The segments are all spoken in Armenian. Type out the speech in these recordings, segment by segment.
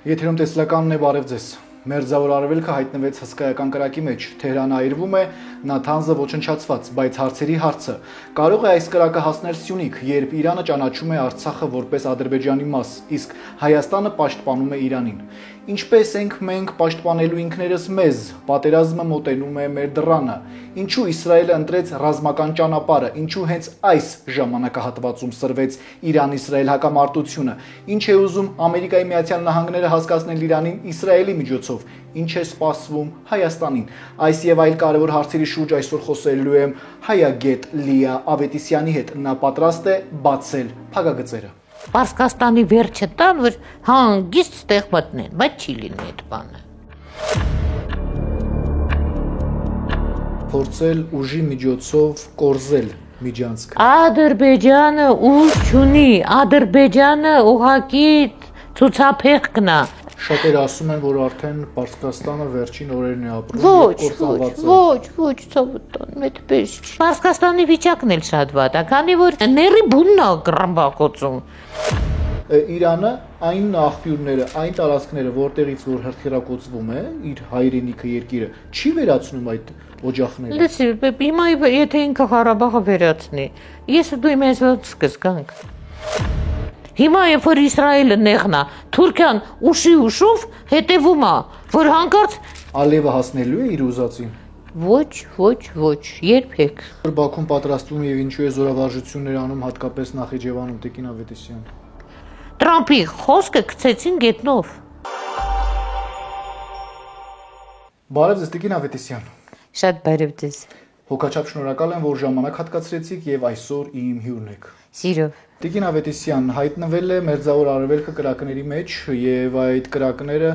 Եթերում տեսլականն է, բարև ձեզ։ Մերձավոր Արևելքը հայտնվեց հսկայական կրակի մեջ, Թեհրանը այրվում է, Նաթանզը ոչնչացված, բայց հարցերի հարցը կարող է այս կրակը հասնել Սյունիք, երբ Իրանը ճանաչում է Արցախը որպես Ադրբեջանի մաս, իսկ Հայաստանը պաշտպանում է Իրանին։ Ինչպես ենք մենք պաշտպանելու ինքներս մեզ, պատերազմը մոտենում է մեր դռանը։ Ինչու Իսրայելը ընտրեց ռազմական ճանապարհը, ինչու հենց այս ժամանակահատվածում սրվեց Իրան-Իսրայել հակամարտությունը, ինչ է ուզում Ամերիկայի Միացյալ Նահանգները հասկացնել Իրանին Իսրայելի միջոցով, ինչ է սպասվում Հայաստանին։ Այս եւ այլ կարևոր հարցերի շուրջ այսօր խոսելու եմ հայագետ Լիա Ավետիսյանի հետ, նա պատրաստ է բացել փակագծերը։ Պարսկաստանի վերջը տան, որ հանգիստ ստեղ մտնեն, բայց չի լինի այդ բանը։ Փորձել ուժի միջոցով կորզել Միջանցքը։ Ադրբեջանը ուժ չունի, Ադրբեջանը ուղղակի ցուցափեղկն է։ Շատերը ասում են, որ արդեն Պարսկաստանը վերջին օրերն է ապրում, Ոչ, ցավոտ, այդպես չի։ Պարսկաստանի վիճակն էլ շատ վատ է, քանի որ ների բունն է գրամբակոծում։ Իրանը այն աղբյուրները, այն տարածքները, որտեղից որ հրթիռակոծվում է, իր հայրենիքը, երկիրը, չի վերացնում այդ օջախները։ Լսի, հիմա եթե ինքը Ղարաբաղը վերացնի, ես ու դու մեզ ոնց կզգանք։ Հիմա երբ որ Իսրայելը նեղնա, Թուրքիան ուշով հետևում է, որ հանկարծ Ալիևը հասնելու է իր ուզածին։ Ոչ, երբեք։ Բաքուն պատրաստվում եւ ինչու է զորավարժություններ անում հատկապես Նախիջևանում, Տիկին Ավետիսյան։ Տրամփի խոսքը գցեցին գետնով։ Բարև ձեզ, Տիկին Ավետիսյան։ Շատ բարև ձեզ։ Հոգաչափ շնորհակալ եմ, որ ժամանակ հատկացրեցիք եւ այսօր իմ հյուրն եք։ Սիրով։ Տիկին Ավետիսյան, հայտնվել է Մերձավոր Արևելքը կրակների մեջ եւ այդ կրակները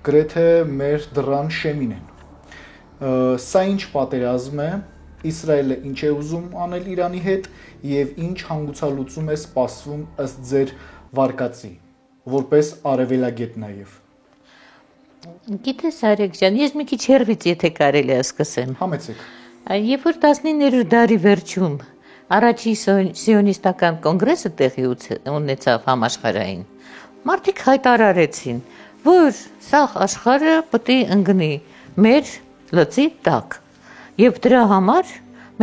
գրեթե մեր դռան շեմին են։ Սա ինչ պատերազմ է, Իսրայելը ինչ է ուզում անել Իրանի հետ եւ ինչ հանգուցալուծում է սպասվում ըստ ձեր վարկածի, որպես արևելագետ նաեւ։ Գիտես Արեգ ջան, ես մի քիչ հեռվից եթե կարելի է սկսեմ։ Համեցեք։ Երբ որ 19-րդ դարի վերջում առաջի սիոնիստական կոնգրեսը տեղի ունեցավ համաշխարհային, մարդիկ հայտարարեցին, որ սա աշխարհը պետք է ընկնի մեր լծի տակ, եւ դրա համար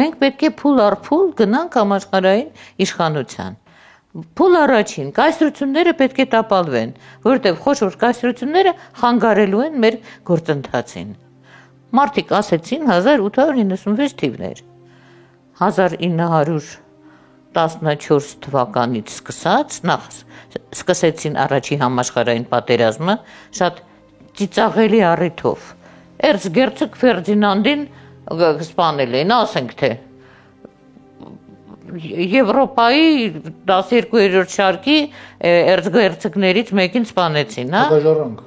մենք պետք է փուլ առ փուլ գնանք համաշխարհային իշխանության։ Փուլ առաջին կայսրությունները պետք է տապալվեն, որովհետև խոշոր կայսրությունները խանգարելու են մեր գործընթացին։ Մարդիկ ասեցին 1896 թիվներ։ 1914 թվականից սկսած նախ սկսեցին առաջի համաշխարհային պատերազմը շատ ծիծաղելի առիթով։ Էրցգերցոգ Ֆերդինանդին սպանել էին, ասենք թե Եվրոպայի 12-րդ շարքի էրցգերցոգներից մեկին սպանեցին, հա։ Թագաժառանգ։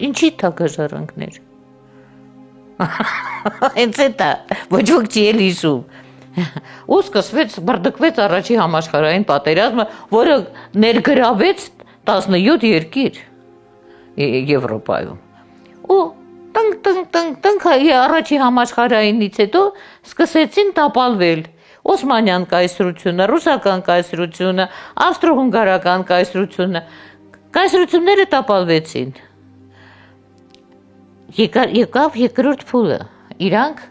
Ինչի թագաժառանգներ։ Հենց էտա, ոչ ոք չի էլ հիշում։ Ու սկսվեց, բռնկվեց առաջի համաշխարհային պատերազմը, որը ներգրավեց 17 երկիր Եվրոպայում։ Ու տնկ առաջի համաշխարհայինից հետո սկսեցին տապալվել Օսմանյան կայսրությունը, ռուսական կայսրությունը, ավստրո-հունգարական կայսրությունը, կայսրությունները տապալվեցին։ Եկավ երկրորդ փուլը, իրանք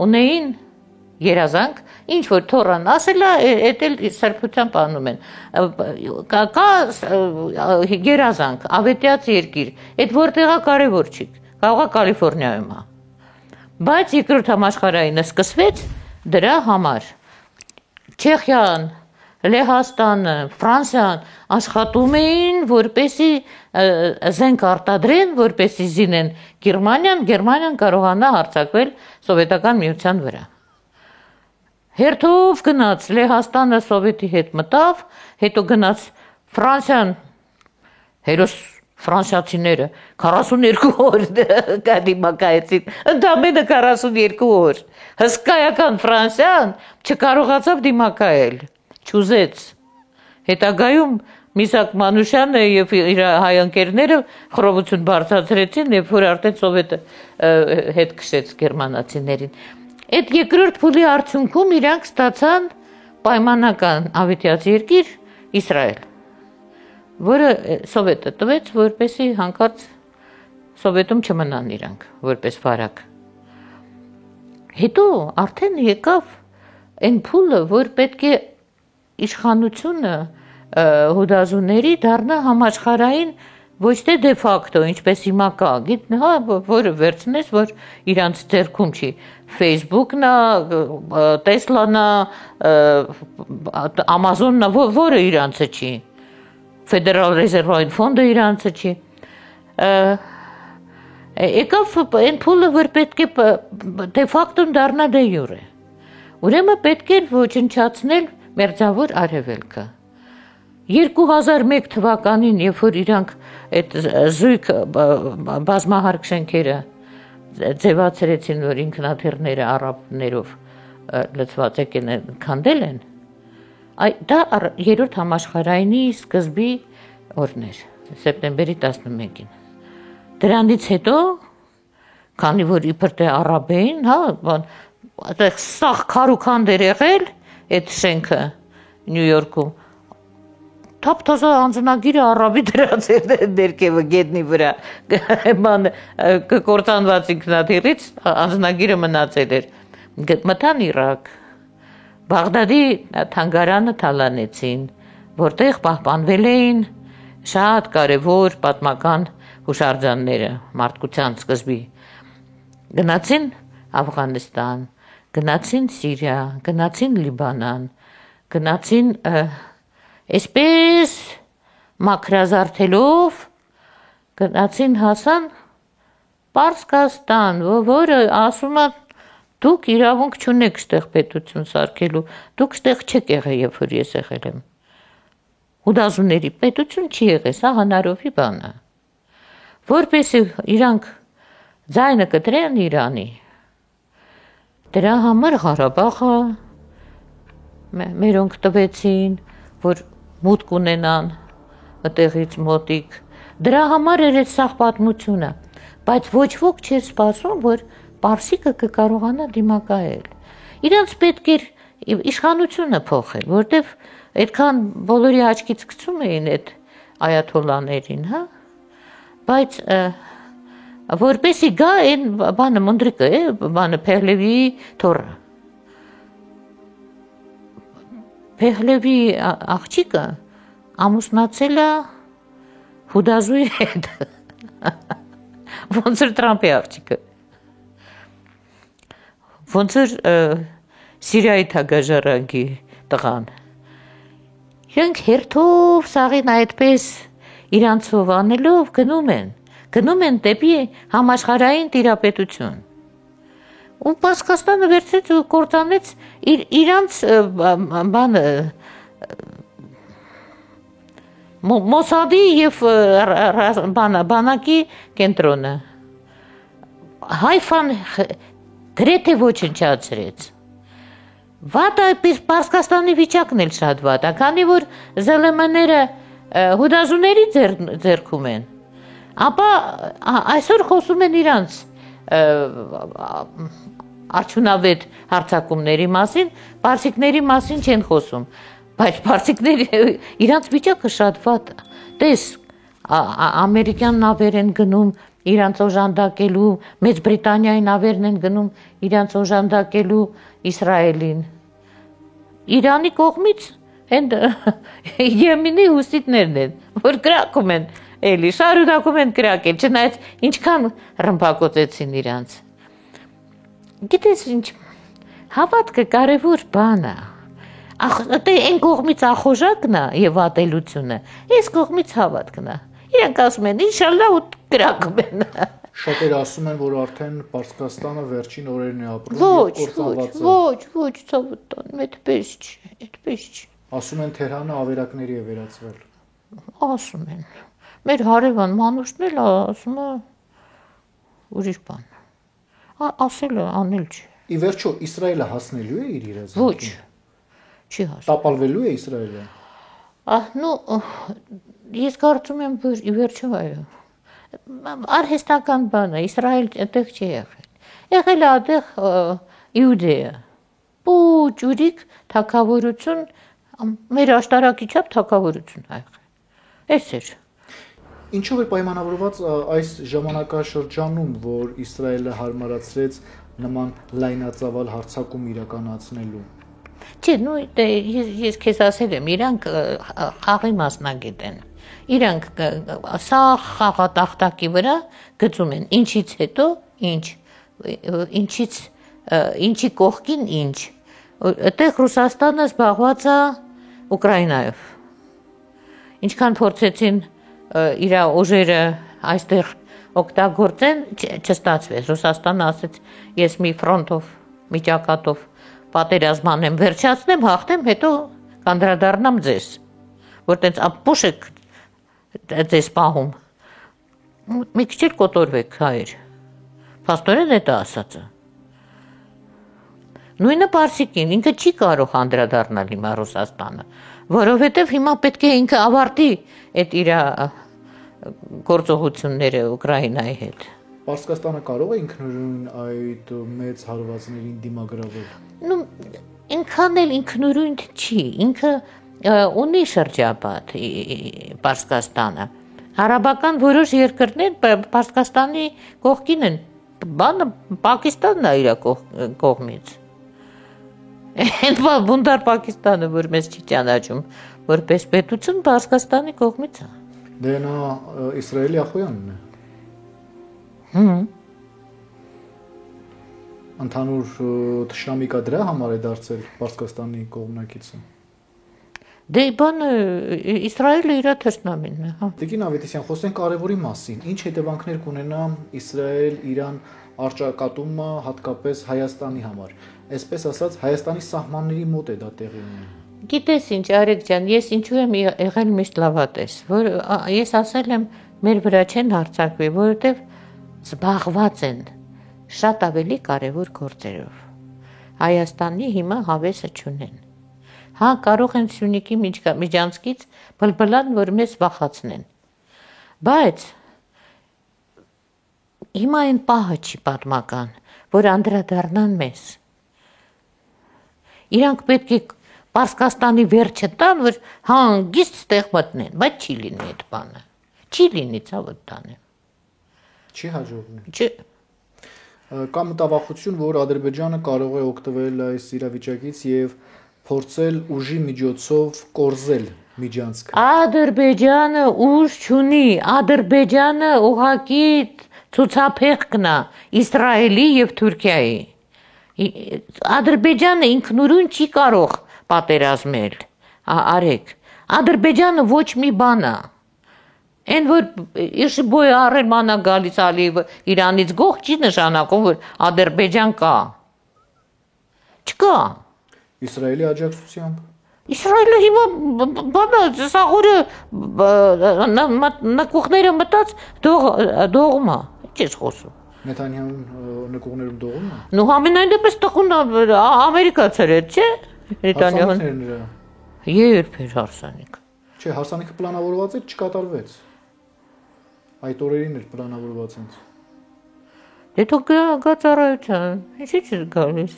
ունեին երազանք, ինչ որ թորան ասելա, էդ էլ սրբությամբ անում են, կա երազանք, ավետյաց երկիր, էդ որտեղա կարևոր չի, կարողա Կալիֆորնիայում է, բայց երկրորդ համաշխարհայինը սկսվեց դրա համար։ Չեխիան, Լեհաստանը, Ֆրանսիան աշխատում էին, որպեսի զենք արտադրեն, որպեսի զինեն Գերմանիան կարողանա հարձակվել Սովետական Միության վրա։ Հերթով գնաց Լեհաստանը Սովետի հետ մտավ, հետո գնաց Ֆրանսիան, հերոս ֆրանսիացիները 42 օր դիմակայեցին, ընդամենը 42 օր։ Հսկայական Ֆրանսիան չկարողացավ դիմակայել, չուզեց։ Հետագայում Միսակ Մանուշյանը եւ իր հայ ընկերները խռովություն բարձրացրեցին, երբ որ արդեն Սովետը հետ քշեց գերմանացիներին։ Այդ երկրորդ փուլի արդյունքում իրանք ստացան պայմանական ավետյաց երկիր Իսրայել։ որը սովետը տվեց, որպեսի հանկարծ սովետում չմնան իրանք, որպես վարակ։ Հետո արդեն եկավ այն փուլը, որ պետք է իշխանությունը հուդազուների դառնա համաշխարհային ոչ թե դե ֆակտո, ինչպես հիմա կա, հա, որը վերցնես, որ իրանց ձեռքում չի, Facebook-ն է, Tesla-ն է, Amazon-ն է, որը իրանցը չի, Ֆեդերալ ռեզերվային ֆոնդը իրանցը չի։ Եկավ այն փուլը, որ պետք է դե ֆակտոն դառնա դե յուրե։ Ուրեմն պետք էր ոչնչացնել մերձավոր արևելքը։ 2001 թվականին, երբ որ իրանք այդ զույգ բազմահարկ շենքերը ձևացրեցին, որ ինքնաթիռները արաբներով լցված եկեն քանդել են, դա երրորդ համաշխարհայինի սկզբի օրն էր, սեպտեմբերի 11-ին։ Դրանից հետո, քանի որ իբր թե արաբ էին, հա, այդտեղ սաղ քարուքանդ էր եղել այդ շենքը Նյու Յորքում, թափ-թազա անձնագիրը արաբի դրած էր ներքևը գետնի վրա, կործանված ինքնաթիռից անձնագիրը մնացել էր, մտան Իրաք, Բաղդադի թանգարանը թալանեցին, որտեղ պահպանվել էին շատ կարևոր պատմական հուշարձանները մարդկության սկզբի, գնացին Աֆղանստան, գնացին Սիրիա, գնացին Լիբանան, գնացին այսպես մաքրազարդելով, գնացին հասան Պարսկաստան, որը ասում է դուք իրավունք չունեք ստեղ պետություն սարքելու, դուք ստեղ չեք եղել, երբ որ ես եղել եմ։ Հուդազուների պետություն չի եղել, սա հնարովի բան է։ Որպեսզի իրանք ձայնը կտրեն Իրանի, դրա համար Ղարաբաղը մերոնք տվեցին, որ մուտք ունենան այդտեղից մոտիկ։ Դրա համար էր այդ սաղ պատմությունը, բայց ոչ ոք չէր սպասում, որ պարսիկը կկարողանա դիմակայել։ Իրանց պետք էր իշխանությունը փոխել, որտեվ այդքան բոլորի աչքից գցում էին այդ այաթոլլաներին, հա։ Բայց որպեսի գա այն բանը մնդրիկը, բանը Փեհլևի թոռը։ Փեհլևի աղջիկը ամուսնացել է հուդազուի հետ։ Ոնց որ Տրամփի աղջիկը։ Ոնց որ Սիրիայի թագաժառանգի տղան։ Իրենք հերթով սաղին այդպես իրանցով անելով գնում են դեպի համաշխարհային տիրապետություն։ Ու Պարսկաստանը վերցրեց ու կործանեց իրանց բանը Մոսադի եւ բանակի կենտրոնը։ Հայֆան գրեթե ոչնչացրեց։ Վատ այդպես Պարսկաստանի վիճակն էլ շատ վատ է, քանի որ ԶԼՄ-ները հուդազուների ձեռքում են, ապա այսօր խոսում են իրանց արդյունավետ հարձակումների մասին, պարսիկների մասին չեն խոսում, բայց պարսիկների իրանց վիճակը շատ վատ է։ Տես, ամերիկյան նավեր են գնում իրանց օժանդակելու, Մեծ Բրիտանիայի նավերն են գնում իրանց օժանդակելու Իսրայելին։ Իրանի կողմից հեն Եմենի հուսիտներն են, որ կրակում են, էլի շարունակում են կրակել, չնայած ինչքան ռմբակոծեցին իրանց։ Գիտես ինչ, հավատքը կարևոր բան է։ Այն կողմից ախոժակն է եւ ատելությունը, այս կողմից հավատքն է։ Իրանք ասում են ինշալլա ու կրակում են։ Շատերը ասում են, որ արդեն Պարսկաստանը վերջին օրերն է ապրում։ Ոչ, ցավոտ, այդպես չի։ Ասում են Թեհրանը ավերակների է վերածվել։ Ասում են։ Մեր հարևան Մանուշն էլ ասում է ուրիշ բան։ Ասելը անել չի։ Ի վերջո Իսրայելը հասնելու է իր իրազեկին։ Ոչ, չի հասնի։ Տապալվելու է Իսրայելը։ Ես կարծում եմ, որ ի վերջո այո։ Արհեստական բան է, Իսրայել այդտեղ չի եղել։ Եղել է այդտեղ Իուդեա։ Ջուրիկ թագավորություն, մեր աշտարակի չափ թագավորություն ա եղել։ Էս էր։ Ինչով է պայմանավորված այս ժամանակաշրջանում, որ Իսրայելը հարմարացրեց նման լայնածավալ հարձակում իրականացնելու։ Չէ, նույ ես քեզ ասել եմ, իրանք խաղի մասնագետ են։ Իրանք սա խաղատախտակի վրա գծում են ինչից հետո ինչ, ինչի կողքին ինչ։ Այդտեղ Ռուսաստանը զբաղված է Ուկրաինայով։ Ինչքան փորձեցին իր ուժերը այստեղ օգտագործեն, չստացվեց։ Ռուսաստանը ասեց, ես մի ֆրոնտով, մի ճակատով պատերազմ անեմ, վերջացնեմ, հաղթեմ, հետո կանդրադառնամ ձեզ, որ տենց ապուշ եք ձեզ պահում։ Մի քիչ էլ կոտորվեք, հայեր։ Փաստորեն դա ասածը։ Նույնը Պարսիկին, ինքը չի կարող անդրադառնալ հիմա Ռուսաստանը, որովհետև հիմա պետք է ինքը ավարտի այդ իր գործողությունները Ուկրաինայի հետ։ Պարսկաստանը կարող է ինքնուրույն այդ մեծ հարվածներին դիմագրավել։ Ну, ինքան էլ ինքնուրույն չի, ինքը ունի շրջապատ Պարսկաստանը։ Արաբական որոշ երկրներ Պարսկաստանի կողքին են, բանը Պակիստանն է իր կողմից։ Այն բունդար Պակիստանը, որ մեզ չի ճանաչում, որպես պետություն Պարսկաստանի կողմից է։ Դե նա Իսրայելի ախոյանն է։ Ընդհանուր թշնամիկա դրա համար է դարձել Պարսկաստանի կողմնակիցը։ Դե բանը Իսրայելը իր թշնամին է, հա։ Տիկին Ավետիսյան, խոսենք կարևորի մասին։ Ինչ հետևանքներ կունենա Իսրայել-Իրան առճակատումը հատկապես Հայաստանի համար։ Այսպես ասած, Հայաստանի սահմանների մոտ է դա տեղի ունենում։ Գիտես ինչ, Արեգ ջան, ես ինչու եմ եղել միշտ լավատես, որ ես ասել եմ մեր վրա չեն հարձակվի, որովհետև զբաղված են շատ ավելի կարևոր գործերով։ Հայաստանի հիմա հավեսը չունեն։ Հա, կարող են Սյունիքի միջանցքից բլբլան, որ մեզ վախացնեն։ Բայց հիմա այն պահը չի պատմական, որ անդրադառնան մեզ։ Իրանք պետք է Պարսկաստանի վերջը տան, որ հանգիստ ստեղ մտնեն, բայց չի լինի այդ բանը։ Չի լինի, ցավոտ տանը։ Չի հաջողվի։ Չէ։ Կա մտավախություն, որ Ադրբեջանը կարող է օգտվել այս իրավիճակից եւ փորձել ուժի միջոցով կորզել միջանցքը։ Ադրբեջանը ուժ չունի, Ադրբեջանը ուղղակի ցուցափեղկն է Իսրայելի եւ Թուրքիայի։ Ադրբեջանը ինքնուրույն չի կարող պատերազմել, արեք, Ադրբեջանը ոչ մի բան է, են որ իշբոյ Արեմանա գալիս Ալիևը Իրանից գող չի նշանակում, որ Ադրբեջան կա, չկա։ Իսրայելի աջակցությամբ։ Իսրայելը հիմա բանը սաղորը նկուղները մտած դողում է, ինչ ես խոսում։ Նեթանյահուն նկուղներում դողում է։ Ну ամենայնպես տխուն ամերիկացեր է, չէ՞։ Հարսանիքներ նրա։ Երբ էր հարսանիք։ Չէ, հարսանիքը պլանավորված էր, չկատարվեց։ Այդ օրերին էր պլանավորված ինձ։ Դե դու գա ծառայության, ինչի՞ չես գալիս։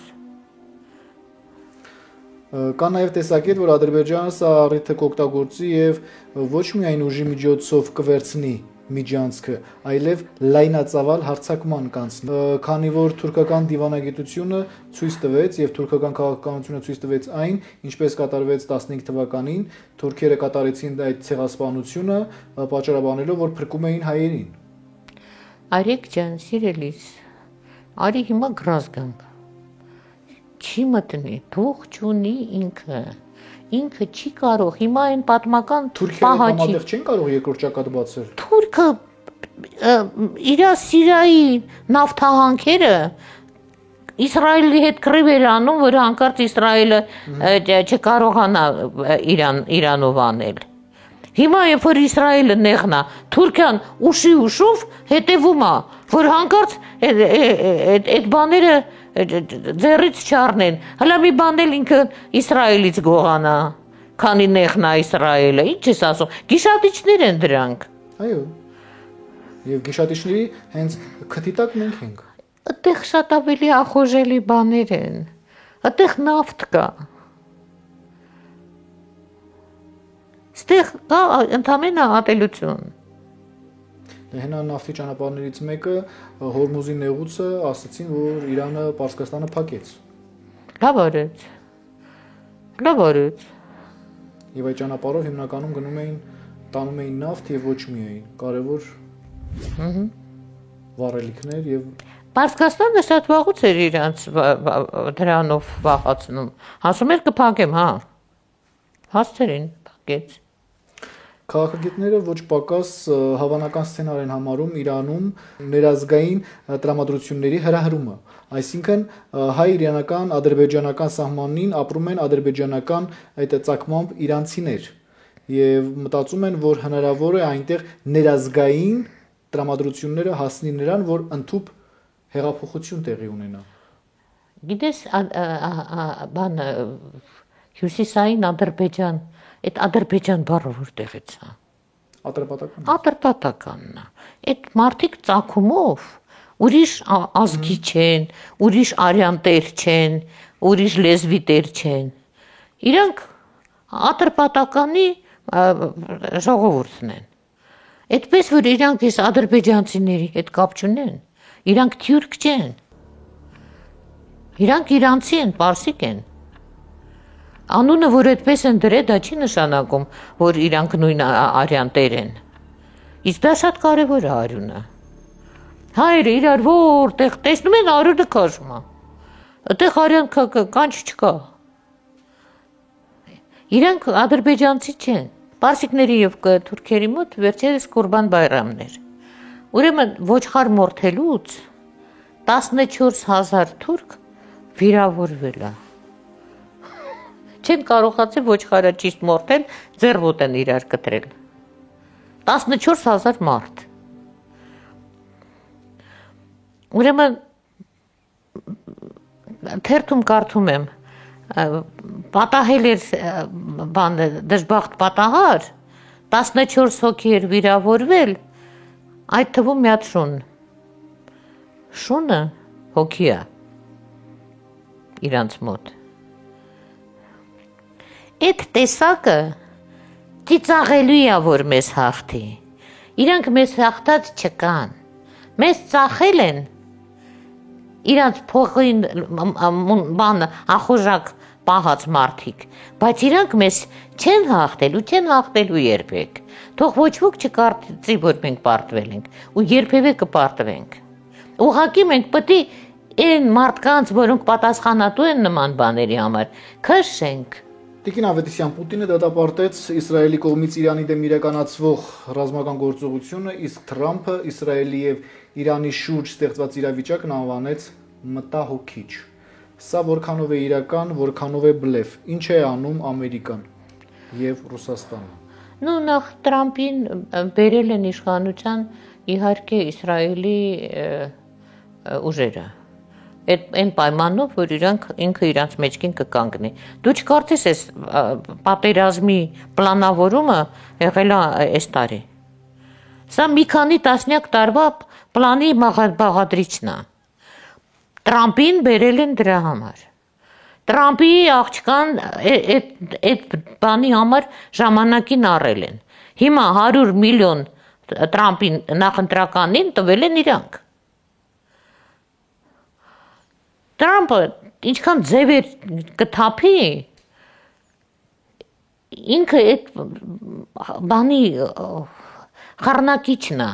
Կա նաև տեսակետ, որ Ադրբեջանը սա առիթը կօգտագործի եւ ոչ միայն ուժի միջոցով կվերցնի միջանցքը, այլև լայնածավալ հարձակման կանցնի։ Քանի որ թուրքական դիվանագիտությունը ցույց տվեց եւ թուրքական քաղաքականությունը ցույց տվեց այն, ինչպես կատարվեց 15 թվականին, թուրքերը կատարեցին այդ ցեղասպանությունը, պատճառաբանելով, որ փրկում էին հայերին։ Արեգ ջան, սիրելիս, արի հիմա գրազ գանք։ Չի մտնի, թող չունի ինքը չի կարող, հիմա այն պատմական Թուրքիայի համատեղ չեն կարող երկրորդ ճակատ բացել։ Թուրքը իր Սիրիայի նավթահանքերը Իսրայելի հետ կռիվ էր անում, որ հանկարծ Իսրայելը չկարողանա Իրանով անել։ Հիմա երբ որ Իսրայելը նեղնա, Թուրքիան ուշով հետևում է, որ հանկարծ այդ բաները ձեռից չառնեն։ Հələ մի բան էլ ինքը Իսրայելից գողանա, քանի նեղնա Իսրայելը, ինչ ես ասում։ Գիշատիչներ են դրանք։ Այո։ Եվ գիշատիչների հենց քթի տակ մենք ենք։ Այդտեղ շատ ավելի ախոժելի բաներ են։ Այդտեղ նավթ կա։ Ստեղ կա ընդամենը ատելություն։ Հենա նավթի ճանապարհներից մեկը Հորմուզի նեղուցը ասացին, որ Իրանը Պարսկաստանը փակեց։ Լավ արեց։ Եվ այդ ճանապարհով հիմնականում տանում էին նավթ եւ ոչ միայն, կարևոր վառելիքներ եւ Պարսկաստանը շատ վաղուց էր իրանց դրանով վախացնում։ Ասում էր կփակեմ, հա։ Հասցրին, փակեց։ Քաղաքագետները ոչ պակաս հավանական սցենար են համարում Իրանում ներազգային տրամադրությունների հրահրումը, այսինքն հայ-իրանական ադրբեջանական սահմանին ապրում են ադրբեջանական այդ ծագմամբ իրանցիներ եւ մտածում են, որ հնարավոր է այնտեղ ներազգային տրամադրությունները հասնի նրան, որ ընդհանուր հեղափոխություն տեղի ունենա։ Գիտես, հյուսիսային Ադրբեջան, այդ Ադրբեջան բառը որտեղից է։ Ատրպատականն է։ Այդ մարդիկ ծագումով ուրիշ ազգի չեն, ուրիշ արյան տեր չեն, ուրիշ լեզվի տեր չեն։ Իրանք ատրպատականի ժողովուրդն են։ Այդպես որ իրանք այս ադրբեջանցիների հետ կապ չունեն, իրանք թյուրք չեն։ Իրանք իրանցի են, պարսիկ են։ Անունը, որ այդպես են դրել, դա չի նշանակում, որ իրանք նույն արյան տեր են։ Իսկ դա շատ կարևոր է արյունը։ Հայերը իրար որտեղ տեսնում են արյունը քաշում է։ Այդտեղ արյան կանչ չկա։ Իրանք ադրբեջանցի չեն։ Պարսիկների եւ թուրքերի մոտ վերջերս Կուրբան բայրամներ։ Ուրեմն ոչխար մորթելուց 14000 թուրք վիրավորվել է։ Չեն կարողացել ոչխարը ճիշտ մորթել, ձեռոտ են իրար կտրել։ 14000 մարդ։ Ուրեմն թերթում կարդում եմ, պատահել էր դժբախտ պատահար, 14 հոգի էր վիրավորվել, այդ թվում մի հատ շուն։ Շունը հոգի է իրանց մոտ։ Այդ տեսակը ծիծաղելու է, որ մեզ հաղթի։ Իրանք մեզ հաղթած չկան։ Մեզ ծախել են իրանց փողին բանը ախոժակ պահած մարդիկ, բայց իրանք մեզ չեն հաղթել ու չեն հաղթելու երբեք։ Թող ոչ ոք չկարծի, որ մենք պարտվել ենք ու երբևէ կպարտվենք։ Ուղղակի մենք պետք է այն մարդկանց, որոնք պատասխանատու են նման բաների համար, քշենք։ Տիկին Ավետիսյան, Պուտինը դատապարտեց Իսրայելի կողմից Իրանի դեմ իրականացվող ռազմական գործողությունը, իսկ Թրամփը Իսրայելի եւ Իրանի շուրջ ստեղծված իրավիճակն անվանեց մտահոգիչ։ Սա որքանով է իրական, որքանով է բլեֆ։ Ինչ է անում Ամերիկան եւ Ռուսաստանը։ Ну, նախ Թրամփին բերել են իշխանության իհարկե Իսրայելի ուժերը։ Այն պայմանով, որ ինքը իրանց մեջքին կկանգնի։ Դու չկարծես այս պատերազմի պլանավորումը եղել է այս տարի։ Սա մի քանի տասնյակ տարվա պլանի բաղադրիչն է։ Թրամփին բերել են դրա համար։ Թրամփի աղջկան այդ բանի համար ժամանակին առել են։ Հիմա 100 միլիոն Թրամփի նախընտրականին տվել են իրանք։ Թրամփը ինչքան ձևեր կթափի, ինքը այդ բանի խառնակիչն է,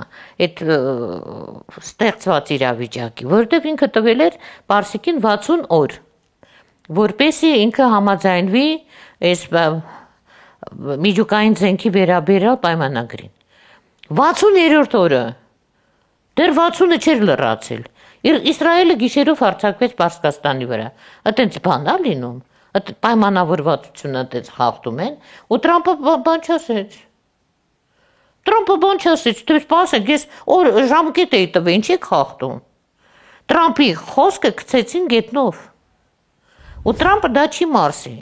այդ ստեղծված իրավիճակի, որովհետև ինքը տվել էր Պարսիկին 60 օր, որպեսզի ինքը համաձայնվի այս միջուկային զենքի վերաբերյալ պայմանագրին։ 60-րդ օրը դեռ 60-ը չէր լրացել։ Իսրայելը գիշերով հարձակվեց Պարսկաստանի վրա։ Այդտենց բան է լինում։ Այդ պայմանավորվածությունը այդտենց խախտում են, ու Թրամփը բան չասեց։ Թրամփը բան չասեց, դե սպասեք, ես ժամկետ էի տվել, ինչ եք խախտում։ Թրամփի խոսքը գցեցին գետնով։ Ու Թրամփը դա չի մարսի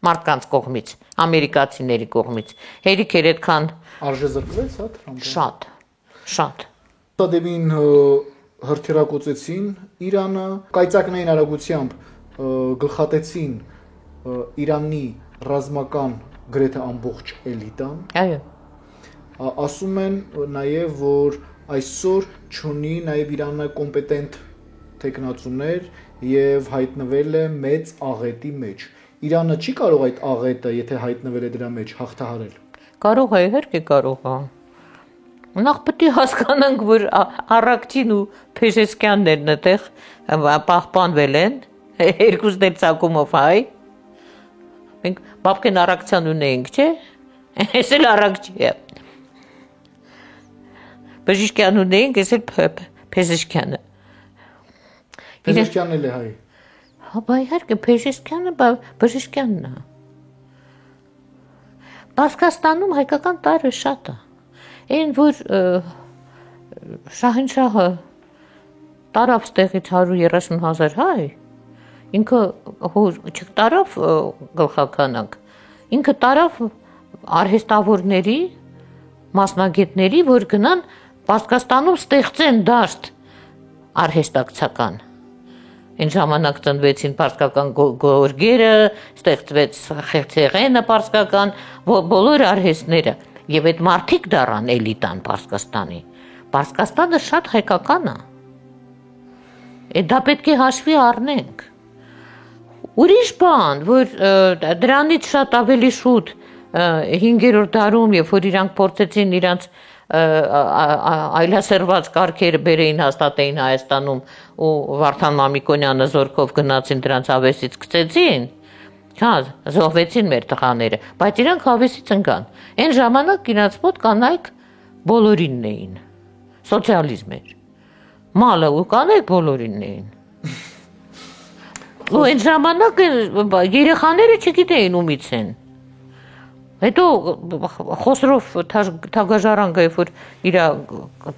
մարդկանց կողմից, ամերիկացիների կողմից։ Հերիք էր այդքան արժեզրկվեց, հա, Թրամփը։ Շատ։ Դեպին հրթիռակոծեցին Իրանը, կայծակնային արագությամբ գլխատեցին Իրանի ռազմական գրեթե ամբողջ էլիտան։ Այո։ Ասում են նաև, որ այսօր չունի նաև Իրանը կոմպետենտ տեխնացուներ եւ հայտնվել է մեծ աղետի մեջ։ Իրանը չի կարող այդ աղետը, եթե հայտնվել է դրա մեջ, հաղթահարել։ Կարող է, իհարկե կարող է։ Նախ պետք է հասկանանք, որ Արաքչին ու Փեշեսկյաններն այդտեղ պահպանվել են, երկուսն էլ ցակումով հայ։ Մենք Բաբկեն Արաքցյան ունեինք, չէ՞։ Էս էլ Արաքչի է։ Բժիշկյան ունեինք, էս էլ Փեշեսկյանը։ Փեշեսկյանն էլ է հայ։ Հա, բա իհարկե Փեշեսկյանը բժիշկյանն է։ Պարսկաստանում հայկական տարրը շատ է։ Այն որ Շահինշահը տարավ ստեղից 130,000 հայ, ինքը չտարավ գլխականակ, ինքը տարավ արհեստավորների, մասնագետների, որ գնան Պարսկաստանում ստեղծեն դաշտ արհեստակցական։ Այն ժամանակ ծնվեցին պարսկական գորգերը, ստեղծվեց խեղցեղենը պարսկական, բոլոր արհեստները։ Եվ այդ մարդիկ դառան էլիտան Պարսկաստանի։ Պարսկաստանը շատ հայկական է։ Դա պետք է հաշվի առնենք։ Ուրիշ բան, որ դրանից շատ ավելի շուտ 5-րդ դարում, երբ որ իրանք փորձեցին իրանց այլասերված կարգերը բերեին հաստատեին Հայաստանում ու Վարդան Մամիկոնյանը զորքով գնացին դրանց հավեսից գցեցին, հա, զոհվեցին մեր տղաները, բայց իրանք հավեսից ընկան։ Այն ժամանակ իրանց մոտ կանայք բոլորինն էին, սոցիալիզմ էր, մալը ու կանայք բոլորինն էին։ Ու այն ժամանակ երեխաները չգիտեին ումից են։ Հետո Խոսրով Թագաժարանգը, երբ որ իր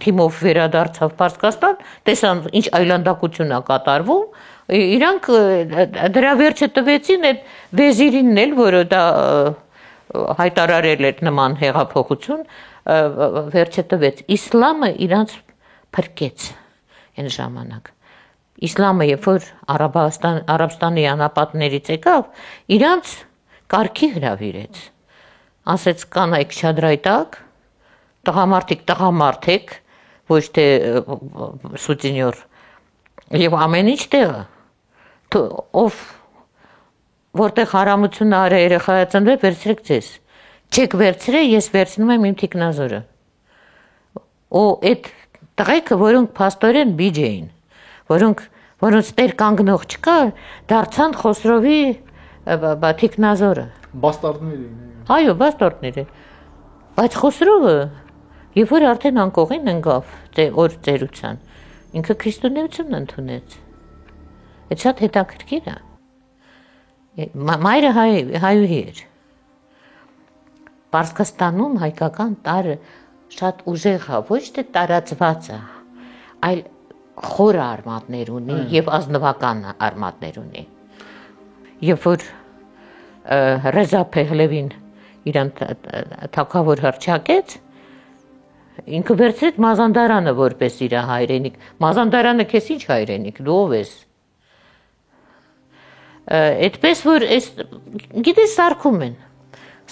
թիմով վերադարձավ Պարսկաստան, տեսան ինչ այլանդակություն է կատարվում, իրանք դրա վերջը տվեցին այդ վեզիրինն էլ, որը դա հայտարարել էր նման հեղափոխություն, վերջը տվեց։ Իսլամը իրանց փրկեց այն ժամանակ։ Իսլամը, երբ որ Արաբստանի անապատներից եկավ, իրանց կարգի հրավիրեց։ Ասեց կանայք շադրայտակ, տղամարդիկ, ոչ թե սուտինյոր, եւ ամեն ինչ տեղը, ով որտեղ հարամությունը արա երեխայա ծնվել, վերցրեք ձեզ, չեք վերցրե, ես վերցնում եմ իմ թիկնազորը, ու այդ տղեկը, որոնք փաստորեն բիջ էին, որոնց տեր կանգնող չկա, դարձան Խոսրովի թիկնազորը։ Բաստարդներ էին։ Այո, բաստարդներ են։ Բայց Խոսրովը, երբ որ արդեն անկողին ընկավ օր ծերության, ինքը քրիստոնեությունն ընդունեց։ Այդ շատ հետաքրքիր է։ Մայրը հայուհի էր։ Պարսկաստանում հայկական տարը շատ ուժեղ է, ոչ թե տարածված է, այլ խորը արմատներ ունի եւ ազնվական արմատներ ունի։ Երբ որ Ռեզա Փեհլևին իրան թագավոր հռչակեց, ինքը վերցրեց Մազանդարանը որպես իր հայրենիք։ Մազանդարանը քեզ ինչ հայրենիք, դու ով ես։ Այդպես որ այս գիտես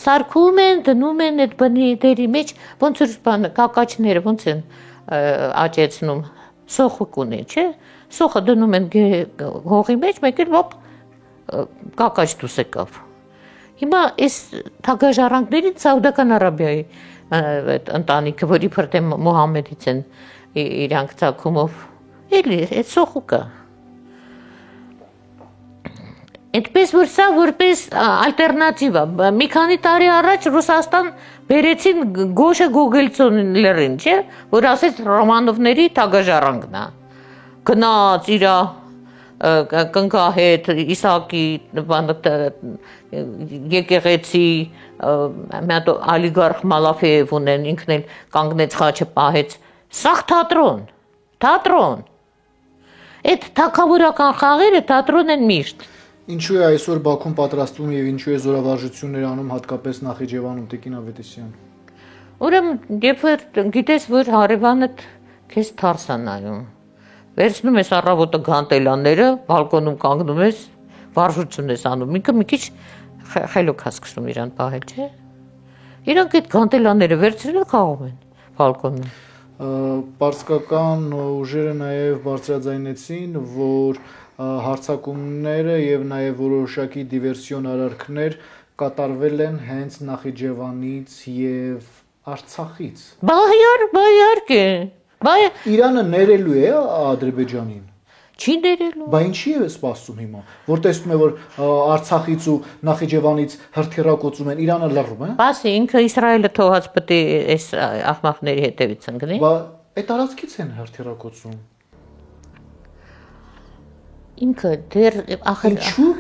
սարքում են, դնում են այդ բնի դերի մեջ, ոնց որ կակաչները ոնց են աճեցնում, սոխը կունի, չէ՞։ Սոխը դնում են հողի մեջ, մեկ էլ ոպ կակաչ դուս եկավ։ Հիմա այս թագաժառանգներին Սաուդական Արաբիայի ընտանիքը, որի փրտե Մուհամեդից են իրանք ցակումով, էլի այդ սոխուկա։ Այդպես որ սա որպես ալտերնատիվ է։ Մի քանի տարի առաջ Ռուսաստան բերեցին Գոշե Գոգելցոնին, չէ՞, որ ասեց Ռոմանովների թագաժառանգն է։ Գնաց իրա կնկահետ Իսակի եկեղեցի մատ ալիգարխ Մալաֆեև ունեն, ինքն էլ կանգնեց խաչը պահեց, սաղ թատրոն։ Այդ թագավորական խաղերը թատրոն են միշտ։ Ինչու է այսօր Բաքուն պատրաստվում եւ ինչու է զորավարժություններ անում հատկապես Նախիջևանում, Տիկին Ավետիսյան։ Ուրեմն երբ որ գիտես, որ հարևանդ քեզ թարս է նայում, վերցնում ես առավոտը գանտելանները, բալկոնում կանգնում ես, վարժություն ես անում, ինքը մի քիչ խելոք հասկանում իրան պահել, չէ։ Իրանք այդ գանտելաները վերցրել խաղում են բալկոնում։ Պարսկական ուժերը նաև բարձրաձայնեցին, որ հարձակումները եւ նաև որոշակի դիվերսիոն արարքներ կատարվել են հենց Նախիջևանից եւ Արցախից։ Բայարկե։ Իրանը ներելու է Ադրբեջանին։ Չի ներելու։ Բա ինչի է սպասում հիմա, որ տեսնում է, որ Արցախից ու Նախիջևանից հրթիռակոծում են, Իրանը լռում է։ Բասի ինքը Իսրայելը թողած պետք է այս աղմախների հետևից ընկնի։ Բա այդ տարածքից են հրթիռակոծում։ Ինքը դեռ ախր Ինչու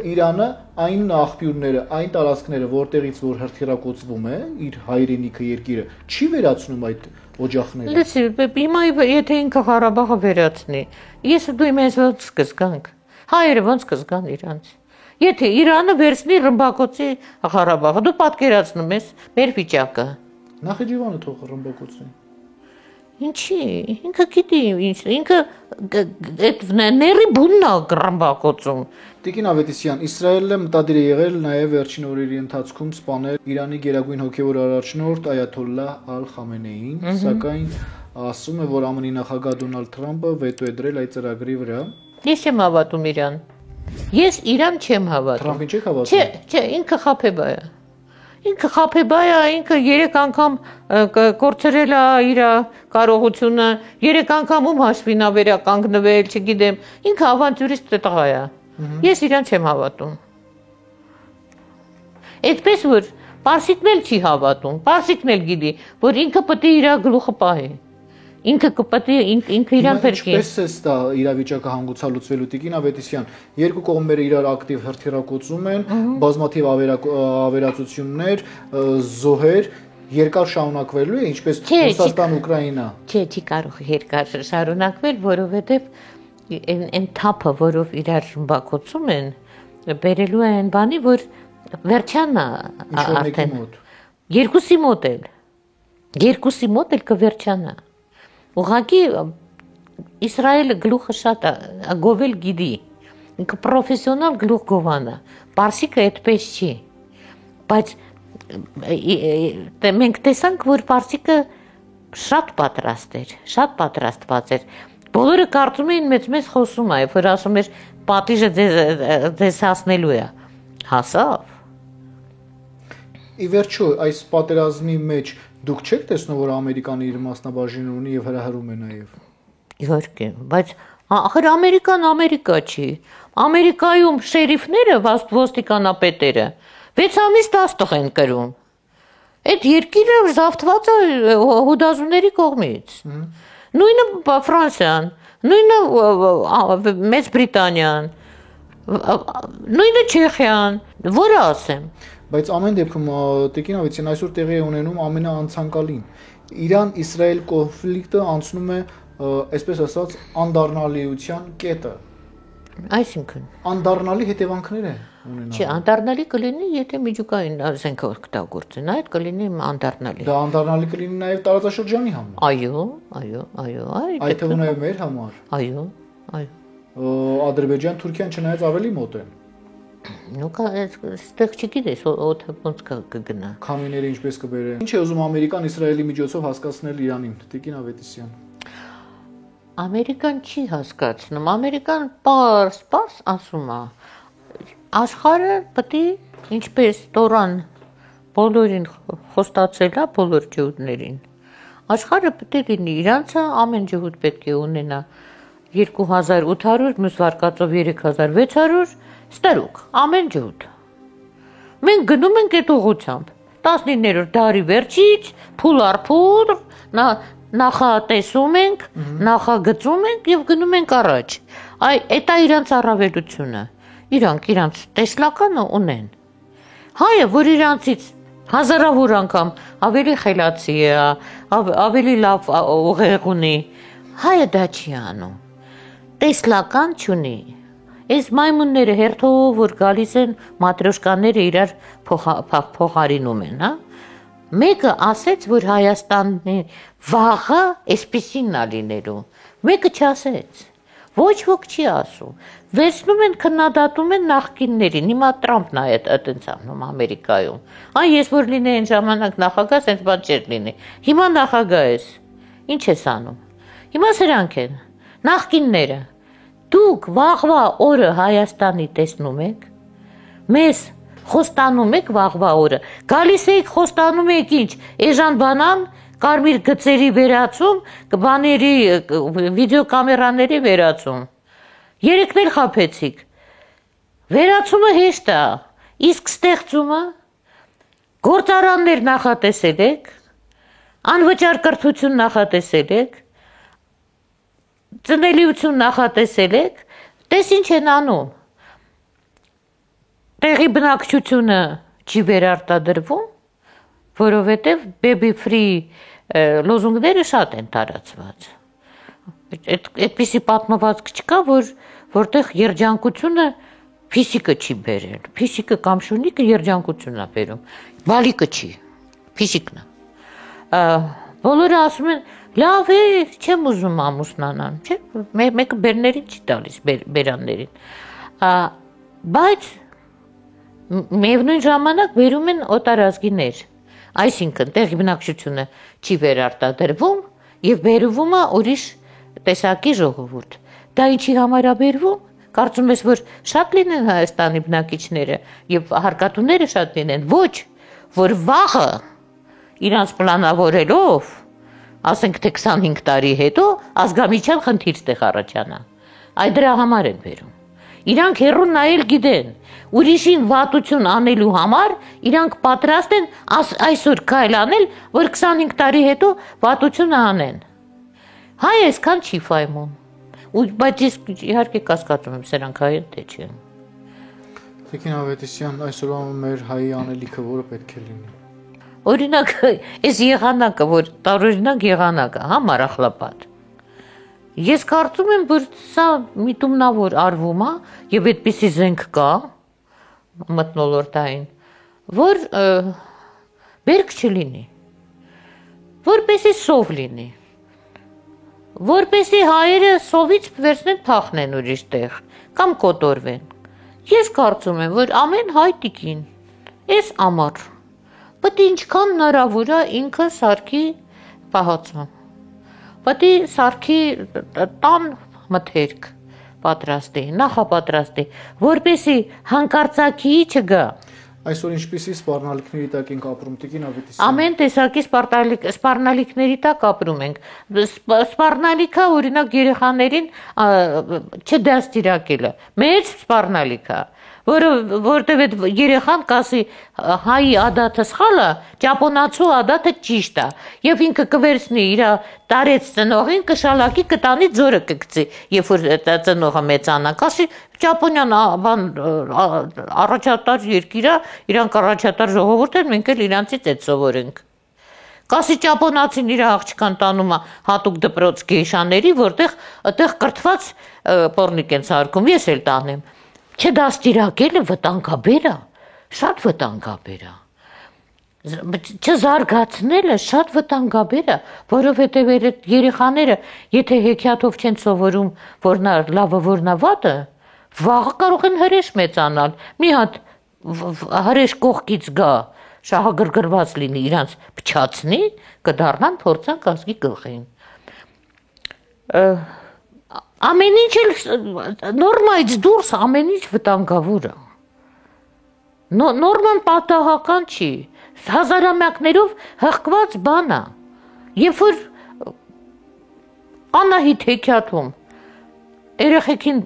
Իրանը այն աղբյուրները, այն տարածքները, որտեղից որ հրթիռակոծվում է, իր հայրենիքը երկիրը, չի վերացնում այդ օջախները։ Լսի, հիմա եթե ինքը Ղարաբաղը վերացնի, ես դու մեզ ոնց կզգանք։ Հայերը ոնց կզգան իրանց։ Եթե Իրանը վերցնի ռմբակոծի Ղարաբաղը, դու պատկերացնում ես մեր վիճակը։ Նախիջևանը թող ռմբակոծի։ Ինչի, ինքը գիտի ինչ, ինքը այդ ների բուննա ռմբակոծում։ Տիկին Ավետիսյան, Իսրայելը մտադիր է եղել նաև վերջին օրերի ընթացքում սպանել Իրանի գերագույն հոգևոր առաջնորդ Այաթոլլահ Ալ-Խամենեին, սակայն ասում է, որ ԱՄՆ-ի նախագահ Դոնալդ Թրամփը վետո է դրել այդ ծրագրի վրա։ Ես չեմ հավատում իրան։ Ես իրան չեմ հավատում։ Թրամփին չեք հավատում։ Չէ, ինքը խաբեբա է։ Ինքը խաբեբա է, ինքը 3 անգամ կորցրել է իր կարողությունը, 3 անգամ ում հաշվին է վերականգնվել, չգիտեմ, ինքը ավանտյուրիստ տղա է։ Ես իրան չեմ հավատում։ Այդպես որ Պարսիկն էլ չի հավատում, Պարսիկն էլ գիտի, որ ինքը պետք է իր գլուխը պահի։ Ինքը պետք է ինքը իրան պետք է։ Ինչպես է դա իրավիճակը հանգուցալուծվելու Տիկին Ավետիսյան, երկու կողմերը իրար ակտիվ հրթիռակոծում են, բազմաթիվ ավերածություններ, զոհեր երկար շարունակվելու է, ինչպես Ռուսաստան-Ուկրաինա։ Չէ, չի կարող երկար շարունակվել, որովհետև այն թափը, որով իրար ռմբակոծում են, բերելու է այն բանի, որ վերջանա արդեն։ Երկուսի մոտ էլ կվերջանա։ Ուղղակի Իսրայելը գլուխը շատ գովել գիտի, ինքը պրոֆեսիոնալ գլուխ գովանա, Պարսիկը այդպես չի, բայց մենք տեսանք, որ Պարսիկը շատ պատրաստված էր, բոլորը կարծում էին մեծ խոսում է, որ ասում էր պատիժը ձեզ հասնելու է, հասավ։ Ի վերջո, այս պատերազմի մեջ դուք չեք տեսնում, որ Ամերիկան իր մասնաբաժին ունի եւ հրահրում է նաեւ։ Իհարկե, բայց ախր Ամերիկան Ամերիկա չի։ Ամերիկայում շերիֆները, ոստիկանապետերը 6 ամիս 10 տեղ են կրում։ Այդ երկիրը զավթված է հուդազուների կողմից։ Նույնը Ֆրանսիան, նույնը Մեծ Բրիտանիան, նույնը Չեխիան, որը ասեմ։ Բայց ամեն դեպքում Տիկին Ավետիսյան այսօր տեղի է ունենում ամենաանցանկալին։ Իրան-Իսրայել կոնֆլիկտը անցնում է, այսպես ասած, անդառնալիության կետը։ Այսինքն անդառնալի հետևանքներ է ունենալու։ Չէ, անդառնալի կլինի, եթե միջուկային զենքը օգտագործեն, այդ կլինի անդառնալի։ Դա անդառնալի կլինի նաև տարածաշրջանի համար։ Այո, այդ թվում նաև մեր համար։ Այո։ Ադրբեջան, Թուրքիան չնայած ավելի մոտ են։ Ну, այստեղ չգիտես, օդը ոնց կգնա։ Քամիները ինչպես կբերեն։ Ինչ է ուզում Ամերիկան Իսրայելի միջոցով հասկացնել Իրանին, Տիկին Ավետիսյան։ Ամերիկան չի հասկացնում, Ամերիկան պարս ասում է։ Աշխարհը պետք է ինչպես Տորան բոլորին խոստացել է բոլոր ջհուդներին։ Աշխարհը պետք է լինի իրանցը ամեն ջհուդ պետք է ունենա 2800, մյուս վարկածով 3600 ստերուկ, ամեն ջհուդ։ Մենք գնում ենք այդ ուղղությամբ։ 19-րդ դարի վերջից փուլ առ փուլ նախատեսում ենք, նախագծում ենք եւ գնում ենք առաջ։ Այդ է իրանց առավելությունը։ Իրանք տեսլականը ունեն։ Հայը, որ իրանցից հազարավոր անգամ ավելի խելացի է, ավելի լավ ուղեղ ունի, հայը դա չի անում։ Տեսլական չունի։ Այս մայմունները հերթով որ գալիս են մատրոշկաները իրար փոխարինում են, հա։ Մեկը ասեց, որ Հայաստանի վաղը այսպեսին է լինելու։ Մեկը չասեց, Ոչ ոք չի ասում։ Վերցնում են քննադատում են նախկիններին։ Հիմա Տրամփն է այդպես անում Ամերիկայում։ Այն ես որ լինեի այն ժամանակ նախագահ, այնպես բան չէր լինի։ Հիմա նախագահ ես։ Ինչ ես անում։ Հիմա սրանք են նախկինները։ Դուք վաղվա օրը Հայաստանի տեսնում եք։ Մեզ խոստանում եք վաղվա օրը։ Գալիս եք խոստանում եք ինչ։ Էժան բանան կարմիր գծերի վերացում, բաների վիդեոկամերաների վերացում։ Երեքն էլ խաբեցիք։ Վերացումը հեշտ է, իսկ ստեղծումը գործարաններ նախատեսել եք, անվճար կրթություն նախատեսել եք, ծնելիություն նախատեսել եք, տես ինչ են անում։ Տեղի բնակչությունը չի վերարտադրվում, որովհետև baby free լոզունգները շատ են տարածված։ Այդպիսի պատմվածք չկա, որտեղ երջանկությունը ֆիզիկը չի բերել։ Ֆիզիկը կամ շունիկը երջանկությունն է բերում։ Բալիկը չի, ֆիզիկն է։ Բոլորը ասում են, լավ է, չեմ ուզում ամուսնանալ, չէ՞, մեկը բերներին չի տալիս, բերաններին։ Բայց միևնույն ժամանակ բերում են օտարազգիներ։ Այսինքն տեղի բնակչությունը չի վերարտադրվում եւ բերվում է ուրիշ տեսակի ժողովուրդ։ Դա ինչի համար է բերվում։ Կարծում ես, որ շատ լինեն Հայաստանի բնակիչները եւ հարկատուները շատ լինեն։ Ոչ, որ վաղը իրանց պլանավորելով, ասենք թե 25 տարի հետո ազգամիջյան խնդիր ստեղ առաջանա։ Այդ դրա համար են բերում։ Իրանք հերուն նայել գիտեն, ուրիշին վատություն անելու համար իրանք պատրաստ են այսօր քայլ անել, որ 25 տարի հետո վատությունը անեն։ Հայ այսքան չի ֆայմում։ Բայց ես իհարկե կասկածում եմ, սրանք հայ են թե չէ։ Տիկին Ավետիսյան, այսօրվա մեր հայի անելիքը որը պետք է լինի։ Օրինակ, այս եղանակը, որ տարօրինակ եղանակը, հա, Մարախլապատ։ Ես կարծում եմ, որ սա միտումնավոր արվում է եւ այդպիսի զենք կա մթնոլորտային, որ բերք չլինի, որպեսի սով լինի, որպեսի հայերը սովից վերցնեն փախնեն ուրիշ տեղ կամ կոտորվեն։ Ես կարծում եմ, որ ամեն հայ տիկին այս ամառ պետք է ինչքան հնարավոր է ինքը սարքի պահածում։ Պետք է սարքի տան մթերք պատրաստի, նախապատրաստի, որպեսի հանկարծակի չգա։ Այսօր ինչպիսի սպառնալիքների տակ ենք ապրում, Տիկին Ավետիսյան։ Ամեն տեսակի սպառնալիքների տակ ապրում ենք։ Սպառնալիքա օրինակ երեխաներին չդաստիարակելը։ Մեծ սպառնալիքա, որտեվ այդ երեխան կասի հայի ադաթը սխալ է, ճապոնացու ադաթը ճիշտ է, եւ ինքը կվերցնի իր տարեց ծնողին, կշալակի կտանի ձորը կգցի, երբ որ ծնողը մեծանա, կասի ճապոնյան բան առաջատար երկիր է, իրանք առաջատար ժողովուրդ են, մենք էլ իրանցից այդ սովորենք։ Կասի ճապոնացին իր աղջկան տանում է հատուկ դպրոց գեյշաների, որտեղ այդտեղ կրթված պորնիկ են սարքում, ես էլ տանեմ։ Չդաստիարակելը վտանգաբեր է, շատ վտանգաբեր է։ Չզարգացնելը շատ վտանգաբեր է, որովհետև երեխաները, եթե հեքիաթով չեն սովորում, որ նա լավը, որ նա վատը, վաղը կարող են հրեշ մեծանալ։ Մի հատ հրեշ կողքից գա, շահագրգռված լինի, իրանց փչացնի, կդառնան փորձանք ազգի գլխին։ Ամեն ինչ էլ նորմայից դուրս ամեն ինչ վտանգավոր է։ Նորման պատահական չի, հազարամյակներով հղկված բան է։ Երբ որ Անահիտ հեքիաթում երեխեքին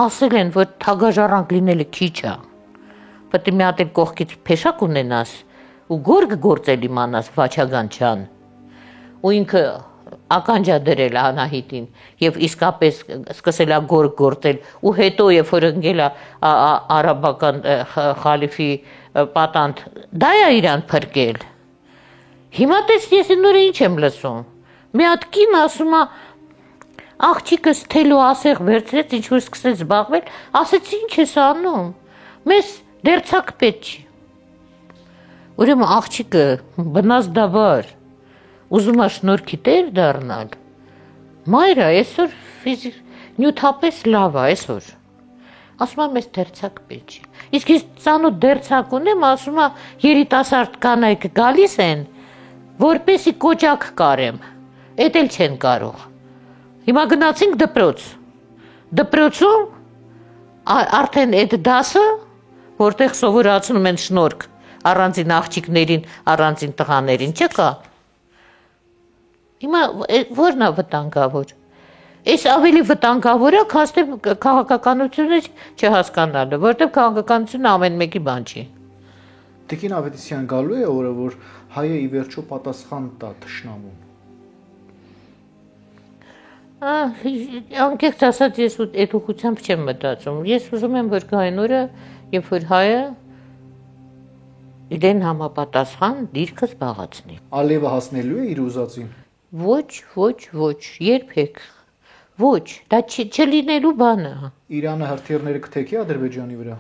ասել են, որ թագաժառանգ լինելը քիչ է, պետք է մի հատ էլ կողքից փեշակ ունենաս ու գորգ գործել իմանաս Վաչագանչյան, ու ինքը ականջա դրել Անահիտին եւ իսկապես սկսել է գորգ գործել ու հետո երբ որ ընկել է արաբական խալիֆի պատանդ դա է իրան փրկել։ Հիմա տես ես նորը ինչ եմ լսում։ Մի հատ կին ասում է աղջիկս թելու ասեղ վերցրեց, ինչ որ սկսեց զբաղվել, ասեց ինչ ես անում։ Մեզ դերցակ պետք չի։ Ուրեմն աղջիկը բնազդաբար ուզում է շնորհքի տեր դառնալ։ Մայրը այսօր նյութապես լավ է այսօր։ Ասում եմ, ես դերձակ պետք է։ Իսկ ես ծանոթ դերձակ ունեմ, ասում է, երիտասարդ կանայք գալիս են, որպեսի կոճակ կարեմ։ Էդ էլ չեն կարող։ Հիմա գնացինք դպրոց։ Դպրոցում արդեն այդ դասը, որտեղ սովորացնում են շնորհք առանձին աղջիկներին, առանձին տղաներին, չկա։ Հիմա որն է վտանգավոր։ Այս ավելի վտանգավոր է, քան քաղաքականությունը չհասկանալը, որտեղ քաղաքականությունը ամեն մեկի բան չի։ Տիկին Ավետիսյան, գալու է օրը, որ հայը ի վերջո պատասխան տա թշնամուն։ Անկեղծ ասած, ես այդ ուղղությամբ չեմ մտածում։ Ես ուզում եմ, որ գային օրը, երբ որ հայը իրեն համապատասխան դիրքը զբաղացնի։ Ալիևը հասնելու է իր ուզածին։ Ոչ, երբեք։ Ոչ, դա չլինելու բան է։ Իրանը հրթիռները կթեքի Ադրբեջանի վրա։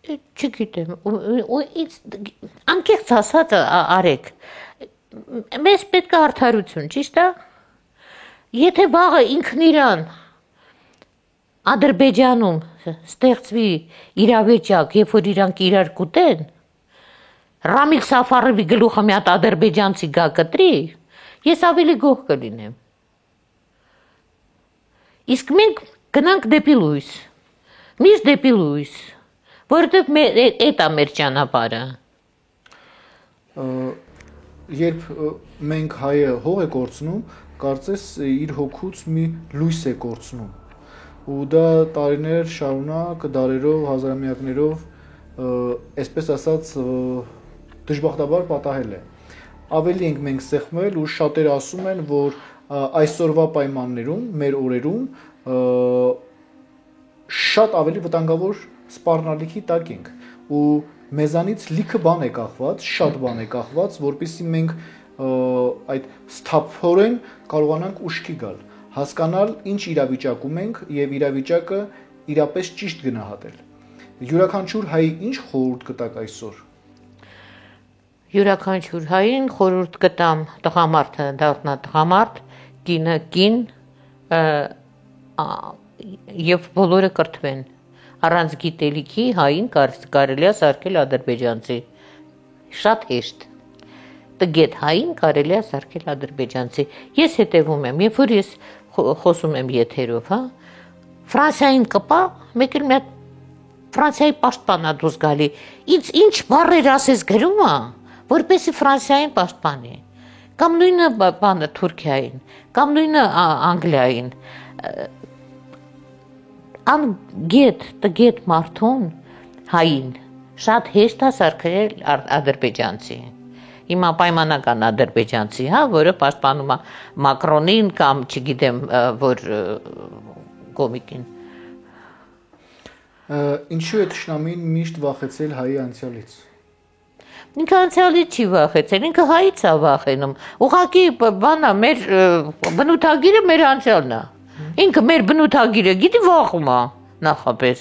Չգիտեմ, անկեղծ ասած Արեգ, մեզ պետք է արդարություն, ճիշտ է։ Եթե վաղը ինքն իրան Ադրբեջանում ստեղծվի իրավիճակ, երբ որ իրանք իրար կուտեն, Ռամիլ Սաֆարովի գլուխը մի հատ ադրբեջանցի գա կտրի, ես ավելի գոհ կլինեմ։ Իսկ մենք գնանք դեպի լույս, միշտ դեպի լույս, որովհետև էդ է մեր ճանապարհը։ Երբ մենք հայը հող է կորցնում, կարծես իր հոգուց մի լույս է կորցնում։ Ու դա տարիներ շարունակ, դարերով, հազարամյակներով, այսպես ասած, դժբախտաբար պատահել է։ Ավելի ենք մենք սեղմել ու շատերը ասում են, որ այսօրվա պայմաններում, մեր օրերում շատ ավելի վտանգավոր սպառնալիքի տակ ենք ու մեզանից լիքը բան է կախված, շատ բան է կախված, որպեսզի մենք այդ սթափորեն կարողանանք ուշքի գալ, հասկանալ ինչ իրավիճակում ենք եւ իրավիճակը իրապես ճիշտ գնահատել։ Յուրաքանչյուր հայի ինչ խորհուրդ կտակ այսօր։ Յուրաքանչյուր հային խորհուրդ կտամ տղամարդը դառնա տղամարդ, կինը կին եւ բոլորը կրթվեն։ Առանց գիտելիքի հային կարելի է սարքել ադրբեջանցի։ Շատ հեշտ։ Տգետ հային կարելի է սարքել ադրբեջանցի։ Ես հետևում եմ, երբ որ ես խոսում եմ եթերով, հա, Ֆրանսիային կպա, մեկ էլ մի հատ Ֆրանսիայի պաշտպանա դուրս գալի։ Ինչ բառեր ասես գրում է, որպեսզի Ֆրանսիային պաշտպանի։ Կամ նույնը բանը Թուրքիային, կամ նույնը Անգլիային։ Տգետ մարդուն հային շատ հեշտ է սարքել ադրբեջանցի։ Հիմա պայմանական ադրբեջանցի, հա, որը պաշտպանում է Մակրոնին կամ չգիտեմ որ կոմիկին։ Ինչու է թշնամին միշտ վախեցել հայի անցյալից։ Ինքը անցյալից չի վախեցել, ինքը հայից է վախենում։ Ուղղակի բանա մեր բնութագիրը մեր անցյալն է։ Ինքը մեր բնութագիրը գիտի վախում է նախապես։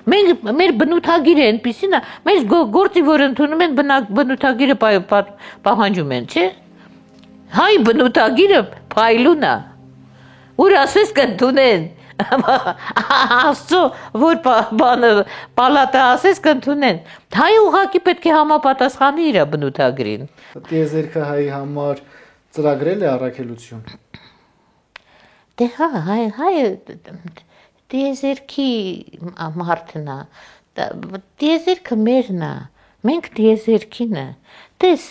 Մեր բնութագիրը այնպեսին է, մենք գործի որ ընդունում են բնութագիրը պահանջում են, չէ՞։ Հայ բնութագիրը փայլուն է։ Ուր ասես կընդունեն։ Աստծո որ բանը պալատը ասես կընդունեն։ Հայ ուղղակի պետք է համապատասխանի իր բնութագրին։ Տիեզերքը հայի համար ծրագրել է առաքելություն։ Դե հա, հայը տիեզերքի մարդն է։ Տիեզերքը մերն է։ Մենք տիեզերքին է։ Տես,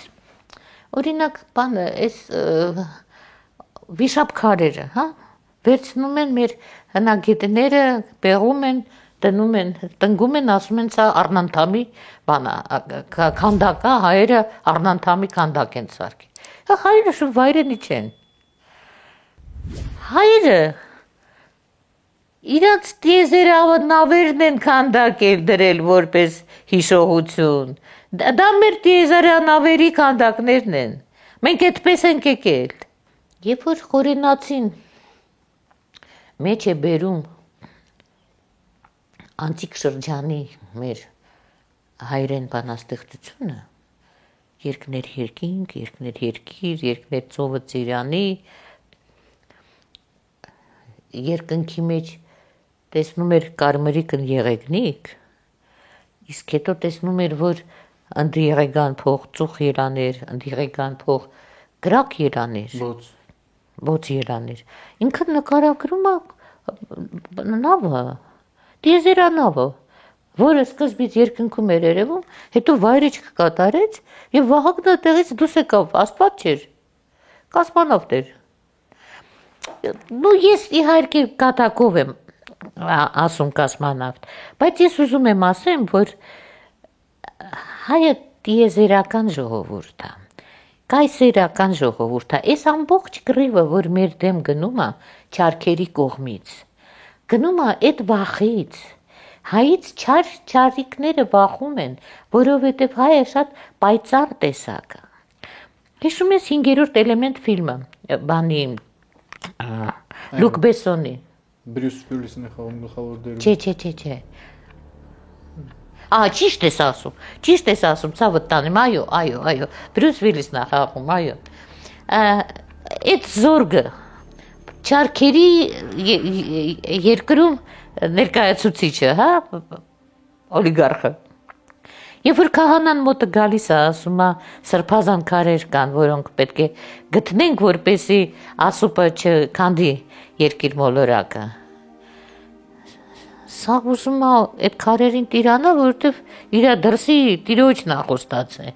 օրինակ բանը, այս վիշապ քարերը, հա, վերցնում են մեր հնագետները, բեղում են, տնգում են, ասում են, սա առնանդամի բանա, քանդակա, հայերը առնանդամի քանդակ են սարքել։ Հայերը շուտ վայրենի չեն։ Հայերը իրանց տիեզերանավերն են քանդակել դրել որպես հիշողություն։ Դա մեր տիեզերանավերի քանդակներն են։ Մենք այդպես ենք եկել։ Երբ որ խորենացին մեջ է բերում անտիկ շրջանի մեր հայրեն բանաստեղծությունը, երկներ երկինք, երկներ երկիր, երկներ ծովը ծիրանի, երկնքի մեջ տեսնում էր կարմրիկն եղեգնիկ, իսկ հետո տեսնում էր, որ ընդեղեգան փող ծուխ երաներ, ընդեղեգան փող գրակ երաներ, ոց երաներ։ Ինքը նկարագրում է նավը, տիեզերանավը, որը սկզբից երկնքում էր երևում, հետո վայրիչք կատարեց եւ Վահագնը տեղից դուրս եկավ, Աստված չէր, կոսմոնավտ էր։ Ես իհարկե կատակով եմ ասում կոսմոնավտ, բայց ես ուզում եմ ասեմ, որ հայը տիեզերական ժողովուրդ է, կայսերական ժողովուրդ է, այս ամբողջ կռիվը, որ մեր դեմ գնում է չարքերի կողմից, գնում է այդ վախից, հայից չարիքները վախում են, որովհետև հայը շատ պայծառ տեսակ է։ Հիշում ես 5-րդ էլեմենտ ֆիլմը, բանի Լուկ Բեսոնի։ Բրյուս Ուիլիսն է խաղում գլխավոր դերում։ Չէ։ Ճիշտ ես ասում, ցավը տանեմ, այո, Բրյուս Ուիլիսն է խաղում, այո։ Այդ զորգը չարքերի երկրում ներկայացուցիչը, հա, օլիգարխը։ Երբ որ քահանան մոտը գալիս է, ասում է սրբազան քարեր կան, որոնք պետք է գտնենք, որպեսզի ասուպը չքանդի երկիր մոլորակը։ Սա ուզում է այդ քարերին տիրանա, որովհետև իր դրսի տիրոջն է խոստաց է։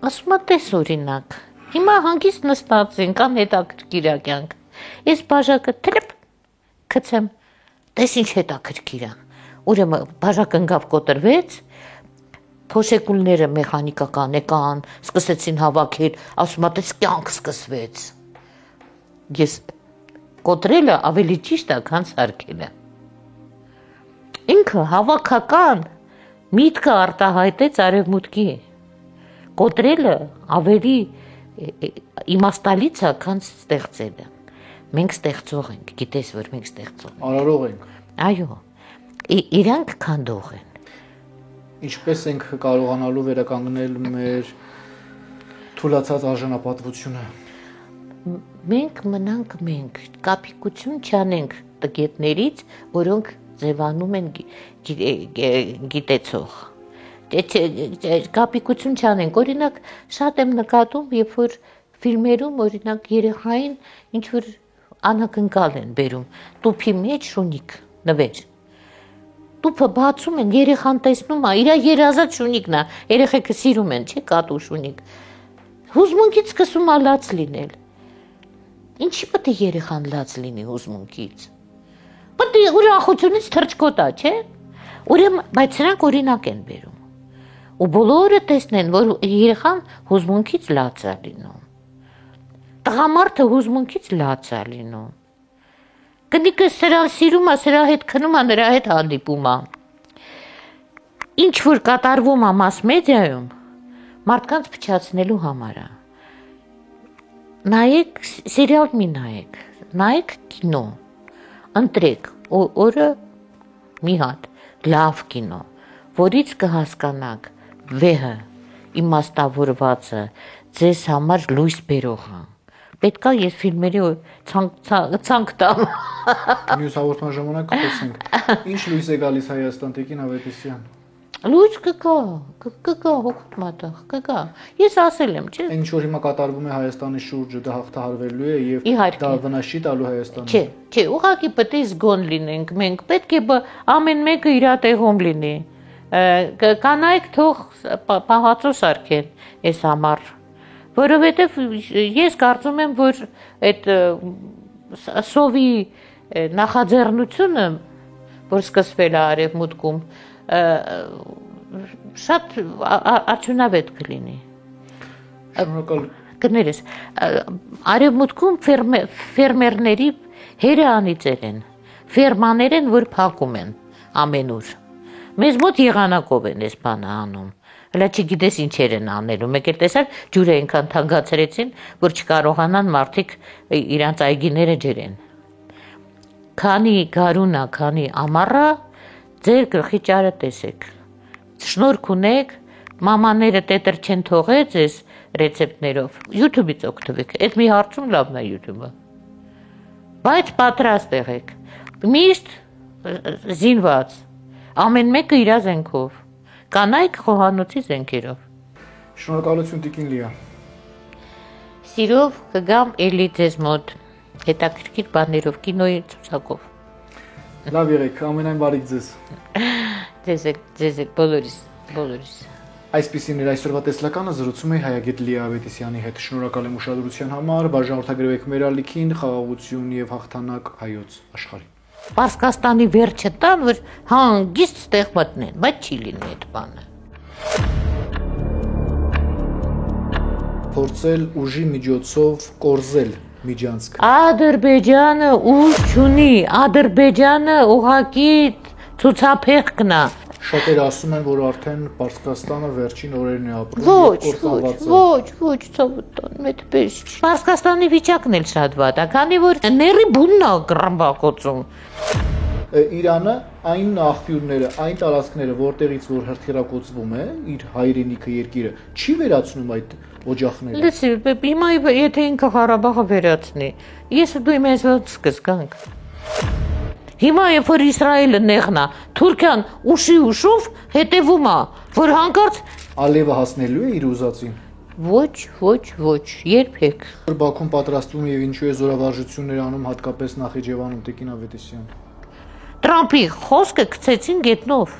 Ասում է տես օրինակ, հիմա հանգիստ նստած են, կան հետաքրքիր կյանք։ Ես բաժակը թրփ գցեմ, տես ինչ հետաքրքիր է։ Ուրեմն բաժակը ընկավ կոտրվեց, փոշեկուլները մեխանիկական եկան, սկսեցին հավաքել, ասում է տես կյանք սկսվեց։ Ես կոտրելը ավելի ճիշտ է, քան սարքելը։ Ինքը հավաքական միտքը արտահայտեց արևմուտքի։ Կոտրելը ավելի իմաստալից է, քան ստեղծելը։ Մենք ստեղծող ենք, գիտես, որ մենք ստեղծող ենք։ Արարող ենք։ Այո, իրանք քանդող են։ Ինչպես ենք կարողանալու վերականգնել մեր թուլացած արժանապատվությունը։ Մենք մնանք մենք, կապիկություն չանենք տգետներից, որոնք ձևանում են գիտեցող։ Կապիկություն չանենք, օրինակ շատ եմ նկատում, երբ որ ֆիլմերում օրինակ երեխային ինչ որ անակնկալ են բերում, տուփի մեջ շունիկ նվեր։ Տուփը բացում են, երեխան տեսնում է, իր երազած շունիկն է, երեխեքը սիրում են, չէ՞, կատու շունիկ։ Հուզմունքից սկսում է լաց լինել։ Ինչի պետք է երեխան լաց լինի հուզմունքից։ Պետք է ուրախությունից թրջկոտա, չէ՞։ Ուրեմն, բայց սրանք օրինակ են բերում։ Ու բոլորը տեսնեն, որ երեխան հուզմունքից լաց է լինում։ Տղամարդը հուզմունքից լաց է լինում։ Կնիկը սրան սիրում է, սրա հետ քնում է, նրա հետ հանդիպում է։ Ինչ որ կատարվում է մաս մեդիայում, մարդկանց փչացնելու համար է։ Նայեք, սերիալ մի նայեք կինո, ընտրեք, օրը մի հատ, լավ կինո, որից կհասկանաք վեհը, իմաստավորվածը, ձեզ համար լույս բերողը։ Պետք է ես ֆիլմերի ցանկ տամ։ Մյուս հաղորդման ժամանակ կտեսնենք։ Ինչ լույս է գալիս Հայաստան, Տիկին Ավետիսյան։ Լույս կգա, հոգուտ մատաղ, կգա։ Ես ասել եմ, չէ՞։ Ինչ որ հիմա կատարվում է Հայաստանի շուրջը, դա հաղթահարվելու է եւ դա վնաս չի տալու Հայաստանին։ Չէ, ուղղակի պետք է զգոն լինենք մենք, պետք է ամեն մեկը իր տեղում լինի։ Կանայք թող պահածո սարքեն այս համար։ Որովհետև ես կարծում եմ, որ այդ սովի նախաձեռնությունը, որ սկսվել է արևմուտքում, շատ արդյունավետ կլինի։ Շնորհակալ։ Կներես, արևմուտքում ֆերմերների հերը անիծել են, ֆերմաներ են, որ փակում են ամենուր։ Մեզ մոտ եղանակով են այս բանը անում։ Հələ չգիտես ինչեր են անելու, մեկ էլ տեսար ջուրը այնքան թանկացրեցին, որ չկարողանան մարդիկ իրանց այգիները ջրեն։ Քանի գարունա, քանի ամառա, ձեր գլխի ճարը տեսեք։ Շնորհք ունեք, մամաները տետր չեն թողել ձեզ ռեցեպտներով։ YouTube-ից օգտվեք։ Այդ մի հարցում լավն է YouTube-ը։ բայց պատրաստ եղեք։ Միշտ զինված։ Ամեն մեկը իր զենքով։ Կանայք խոհանոցի զենքերով։ Շնորհակալություն Տիկին Լիա։ Սիրով կգամ էլի ձեզ մոտ հետաքրքիր բաներով, կինոյի ցուցակով։ Լավ եղեք, ամենայն բարիք ձեզ։ Ձեզ բոլորիս։ Այսպիսին էր այսօրվա տեսլականը, զրուցում էի Հայագետ Լիա Ավետիսյանի հետ։ Շնորհակալ եմ ուշադրության համար, բաժանորդագրվեք մեր ալիքին, խաղաղություն եւ հաղթանակ հայոց աշխարհին։ Պարսկաստանի վերջը տան, որ հանգիստ ստեղ մտնեն, բայց չի լինի այդ բանը։ Փորձել ուժի միջոցով կորզել Միջանցք։ Ադրբեջանը ուժ չունի, Ադրբեջանը ուղղակի ցուցափեղկն է։ Շատերը ասում են, որ արդեն Պարսկաստանը վերջին օրերն է ապրում։ Ոչ, ցավոտ, այդպես չի։ Պարսկաստանի վիճակն էլ շատ վատ է, քանի որ ների բունն է գրամբակոծում։ Իրանը այն աղբյուրները, այն տարածքները, որտեղից որ հրթիռակոծվում է, իր հայրենիքը, երկիրը, չի վերացնում այդ օջախները։ Լսի, հիմա եթե ինքը Ղարաբաղը վերացնի, ես ու դու մեզ ոնց կզգանք։ Հիմա երբ որ Իսրայելը նեղն է, Թուրքիան ուշով հետևում է, որ հանկարծ Ալիևը հասնելու է իր ուզածին։ Ոչ, երբեք։ Բաքուն պատրաստվում եւ ինչու է զորավարժություններ անում հատկապես Նախիջևանում Տիկին Ավետիսյան։ Տրամփի խոսքը գցեցին գետնով։